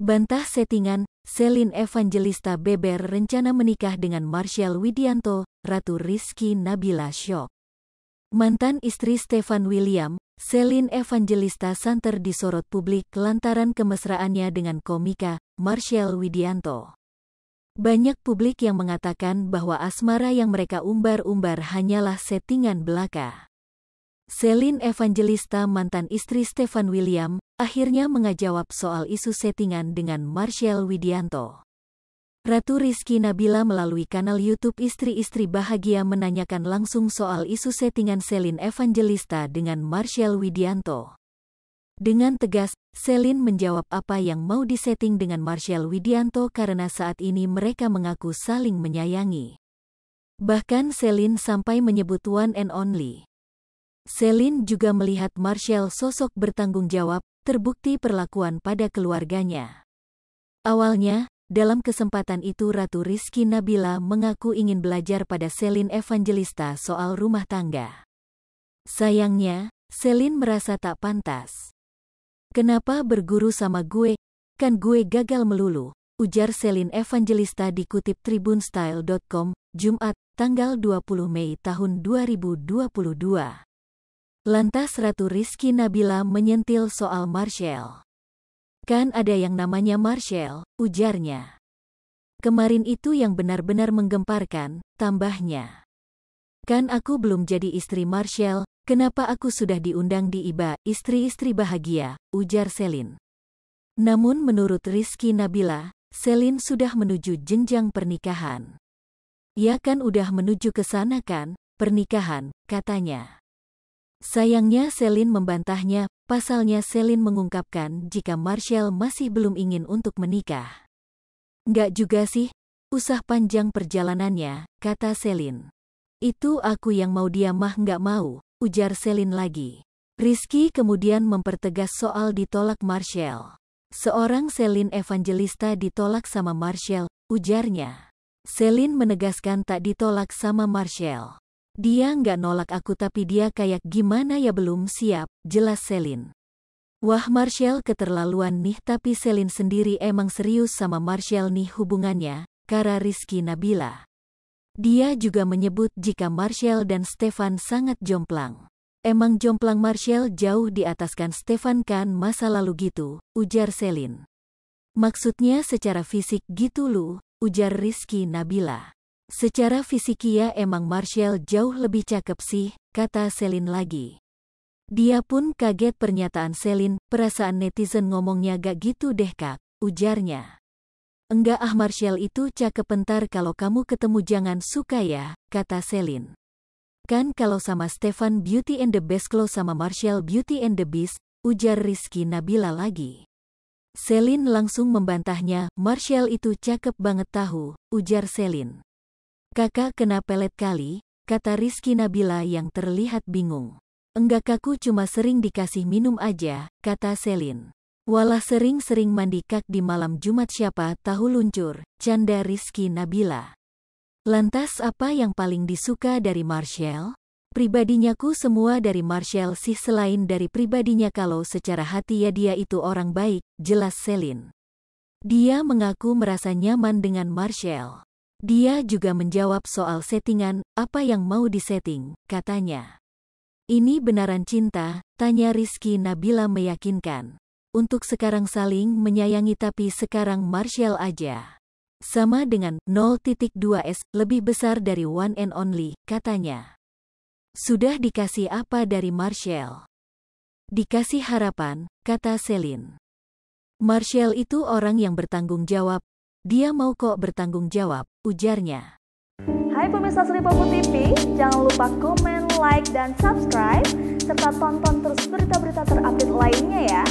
Bantah settingan, Shelin Evangelista beber rencana menikah dengan Marshel Widianto, Ratu Rizky Nabila syok. Mantan istri Stefan William, Shelin Evangelista santer disorot publik lantaran kemesraannya dengan komika, Marshel Widianto. Banyak publik yang mengatakan bahwa asmara yang mereka umbar-umbar hanyalah settingan belaka. Shelin Evangelista mantan istri Stefan William, akhirnya mengajawab soal isu settingan dengan Marshel Widianto. Ratu Rizky Nabila melalui kanal YouTube Istri-Istri Bahagia menanyakan langsung soal isu settingan Shelin Evangelista dengan Marshel Widianto. Dengan tegas, Shelin menjawab apa yang mau disetting dengan Marshel Widianto karena saat ini mereka mengaku saling menyayangi. Bahkan Shelin sampai menyebut one and only. Shelin juga melihat Marshel sosok bertanggung jawab, terbukti perlakuan pada keluarganya. Awalnya, dalam kesempatan itu Ratu Rizky Nabila mengaku ingin belajar pada Shelin Evangelista soal rumah tangga. Sayangnya, Shelin merasa tak pantas. "Kenapa berguru sama gue? Kan gue gagal melulu," ujar Shelin Evangelista dikutip tribunstyle.com, Jumat, tanggal 20 Mei tahun 2022. Lantas Ratu Rizky Nabila menyentil soal Marshel. "Kan ada yang namanya Marshel," ujarnya. "Kemarin itu yang benar-benar menggemparkan," tambahnya. "Kan aku belum jadi istri Marshel, kenapa aku sudah diundang di IBA, Istri-Istri Bahagia," ujar Shelin. Namun menurut Rizky Nabila, Shelin sudah menuju jenjang pernikahan. "Ya kan udah menuju ke sana kan, pernikahan," katanya. Sayangnya Shelin membantahnya, pasalnya Shelin mengungkapkan jika Marshel masih belum ingin untuk menikah. "Nggak juga sih, usah panjang perjalanannya," kata Shelin. "Itu aku yang mau, dia mah nggak mau," ujar Shelin lagi. Rizky kemudian mempertegas soal ditolak Marshel. "Seorang Shelin Evangelista ditolak sama Marshel," ujarnya. Shelin menegaskan tak ditolak sama Marshel. "Dia nggak nolak aku tapi dia kayak gimana ya belum siap," jelas Shelin. "Wah Marshel keterlaluan nih, tapi Shelin sendiri emang serius sama Marshel nih hubungannya," kata Rizky Nabila. Dia juga menyebut jika Marshel dan Stefan sangat jomplang. "Emang jomplang Marshel jauh di ataskan Stefan kan masa lalu gitu," ujar Shelin. "Maksudnya secara fisik gitu lu," ujar Rizky Nabila. "Secara fisik ya emang Marshel jauh lebih cakep sih," kata Shelin lagi. Dia pun kaget pernyataan Shelin, "Perasaan netizen ngomongnya gak gitu deh kak," ujarnya. "Enggak ah, Marshel itu cakep, bentar kalau kamu ketemu jangan suka ya," kata Shelin. "Kan kalau sama Stefan Beauty and the Beast, kalau sama Marshel Beauty and the Beast," ujar Rizky Nabila lagi. Shelin langsung membantahnya, "Marshel itu cakep banget tahu," ujar Shelin. "Kakak kena pelet kali," kata Rizky Nabila yang terlihat bingung. "Enggak, kakku cuma sering dikasih minum aja," kata Shelin. "Walah sering-sering mandi kak di malam Jumat, siapa tahu luncur," canda Rizky Nabila. "Lantas apa yang paling disuka dari Marshel?" "Pribadinyaku semua dari Marshel sih, selain dari pribadinya, kalau secara hati ya dia itu orang baik," jelas Shelin. Dia mengaku merasa nyaman dengan Marshel. Dia juga menjawab soal settingan, apa yang mau disetting, katanya. "Ini benaran cinta?" tanya Rizky Nabila meyakinkan. "Untuk sekarang saling menyayangi, tapi sekarang Marshel aja sama dengan 0.2s, lebih besar dari one and only," katanya. "Sudah dikasih apa dari Marshel?" "Dikasih harapan," kata Shelin. "Marshel itu orang yang bertanggung jawab. Dia mau kok bertanggung jawab," ujarnya. Hai pemirsa Sripopo TV, jangan lupa komen, like, dan subscribe, serta tonton terus berita-berita terupdate lainnya ya.